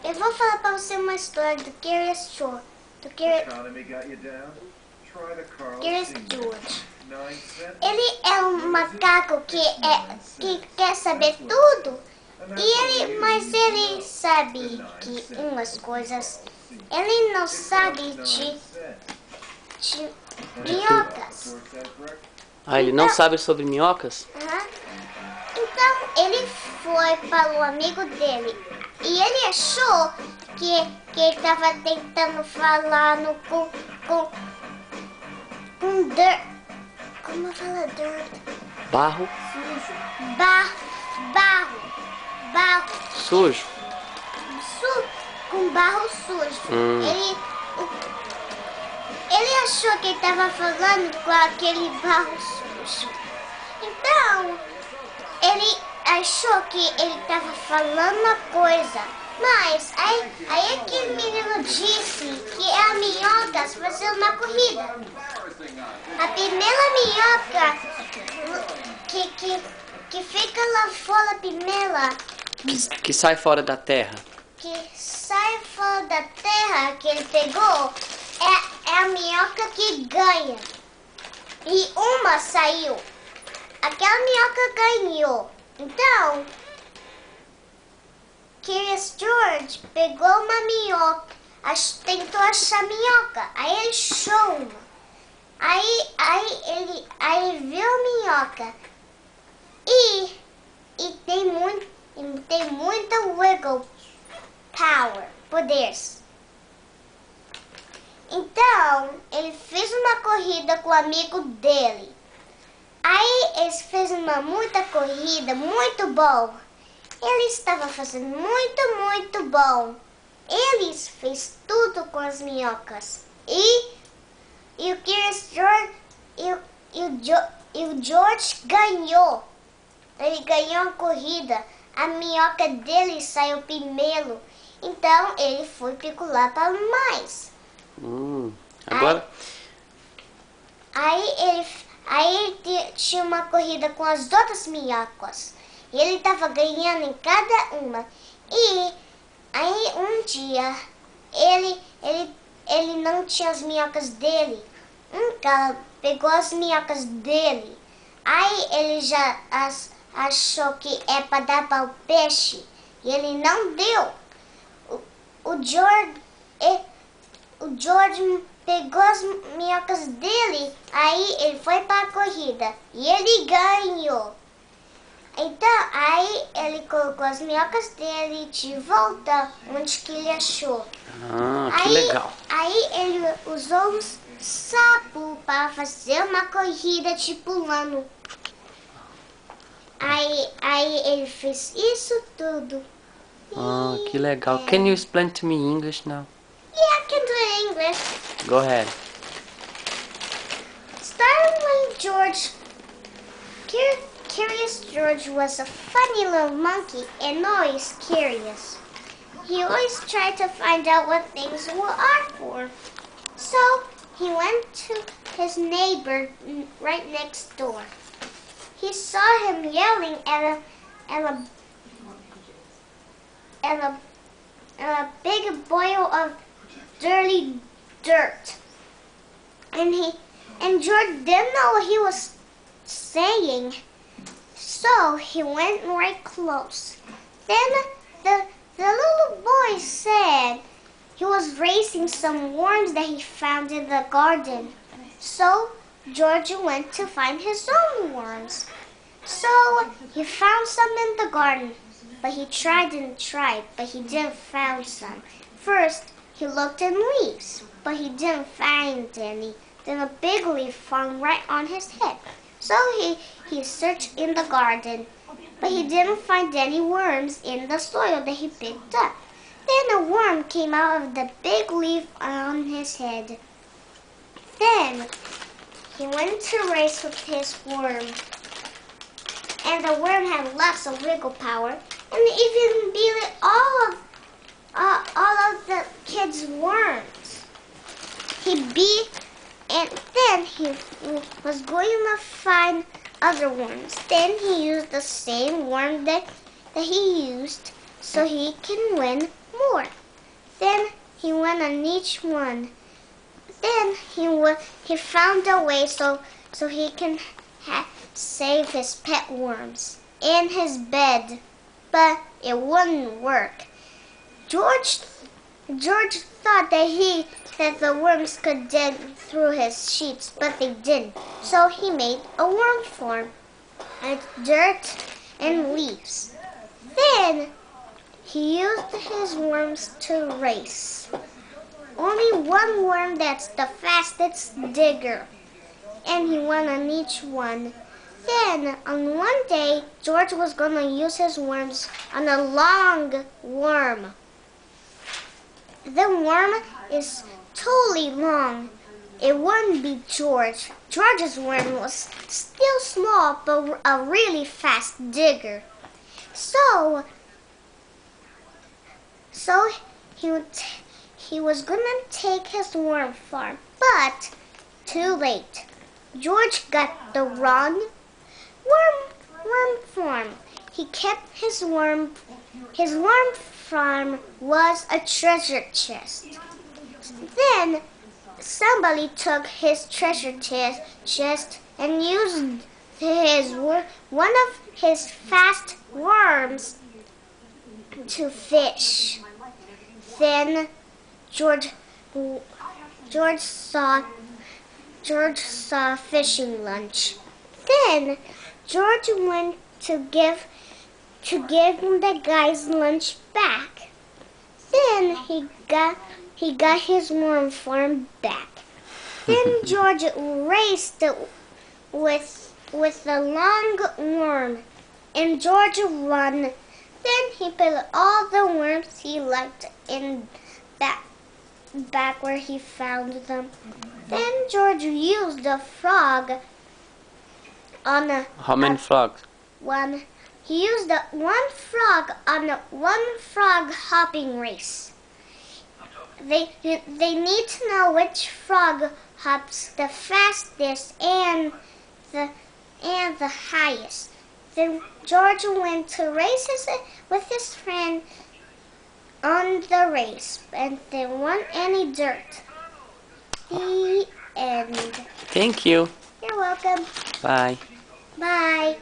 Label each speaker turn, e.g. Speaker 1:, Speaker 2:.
Speaker 1: Eu vou falar pra você uma história do Curious George. Curious George. Ele é um macaco que quer saber tudo. Mas ele sabe que umas coisas. Ele não sabe de minhocas.
Speaker 2: Ah, ele não sabe sobre minhocas?
Speaker 1: Então ele foi para o amigo dele e ele achou que ele estava tentando falar com dirt. Como fala dirt?
Speaker 2: Barro.
Speaker 1: Barro.
Speaker 2: Sujo.
Speaker 1: Com barro sujo. Ele achou que ele estava falando com aquele barro sujo. Então, ele achou que ele estava falando uma coisa. Mas aí aquele menino disse que a minhoca fazendo uma corrida. A primeira minhoca que fica lá fora, a primeira...
Speaker 2: Que sai fora da terra.
Speaker 1: Que sai fora da terra que ele pegou é a minhoca que ganha. E uma saiu. Aquela minhoca ganhou. Então, Curious George pegou uma minhoca, tentou achar a minhoca. Aí ele achou uma. Aí ele viu a minhoca. E tem muita wiggle power, poderes. Então, ele fez uma corrida com o amigo dele. Aí eles fizeram muita corrida, muito bom. Ele estava fazendo muito bom. Eles fez tudo com as minhocas. E o Curious George e o George ganhou. Ele ganhou a corrida. A minhoca dele saiu primeiro. Então ele foi picular para mais.
Speaker 2: Agora?
Speaker 1: Aí ele tinha uma corrida com as outras minhocas. E ele estava ganhando em cada uma. E aí um dia ele não tinha as minhocas dele. Um cara pegou as minhocas dele. Aí ele já achou que é para dar para o peixe. E ele não deu. O George pegou as minhocas dele. Aí ele foi para a corrida. E ele ganhou. Então, aí ele colocou as minhocas dele de volta onde que ele achou.
Speaker 2: Que legal.
Speaker 1: Aí ele usou um sapo para fazer uma corrida de pulando. Aí ele fez isso tudo.
Speaker 2: Que legal. Can you explain to me English now?
Speaker 1: Yeah, I can do it in English.
Speaker 2: Go ahead.
Speaker 1: Starting when Curious George was a funny little monkey and always curious. He always tried to find out what things are for. So he went to his neighbor right next door. He saw him yelling at a big boil of dirty dirt. And George didn't know what he was saying. So he went right close. Then the little boy said he was raising some worms that he found in the garden. So George went to find his own worms. So he found some in the garden, but he tried and tried, but he didn't find some. First, he looked in leaves, but he didn't find any. Then a big leaf fell right on his head. So he searched in the garden, but he didn't find any worms in the soil that he picked up. Then a worm came out of the big leaf on his head. Then he went to race with his worm. And the worm had lots of wiggle power and even beat all of the kids' worms. He beat, and then he was going to find other worms. Then he used the same worm that he used so he can win more. Then he went on each one. Then he found a way so he can save his pet worms in his bed, but it wouldn't work. George thought that the worms could dig through his sheets, but they didn't. So he made a worm farm with dirt and leaves. Then he used his worms to race. Only one worm that's the fastest digger, and he won on each one. Then, on one day, George was going to use his worms on a long worm. The worm is totally long. It wouldn't be George. George's worm was still small, but a really fast digger. So he was gonna take his worm farm, but too late. George got the wrong worm farm. He kept his worm farm was a treasure chest. Then somebody took his treasure chest and used one of his fast worms to fish. Then George saw fishing lunch. Then George went to give the guy's lunch back. Then he got his worm farm back. Then George raced with the long worm, and George won. Then he put all the worms he liked in back where he found them. Then George used the frog on a...
Speaker 2: How many frogs?
Speaker 1: One. He used one frog on a one frog hopping race. They need to know which frog hops the fastest and the highest. Then George went to race with his friend on the race, and they won any dirt. The end.
Speaker 2: Thank you.
Speaker 1: You're welcome.
Speaker 2: Bye.
Speaker 1: Bye.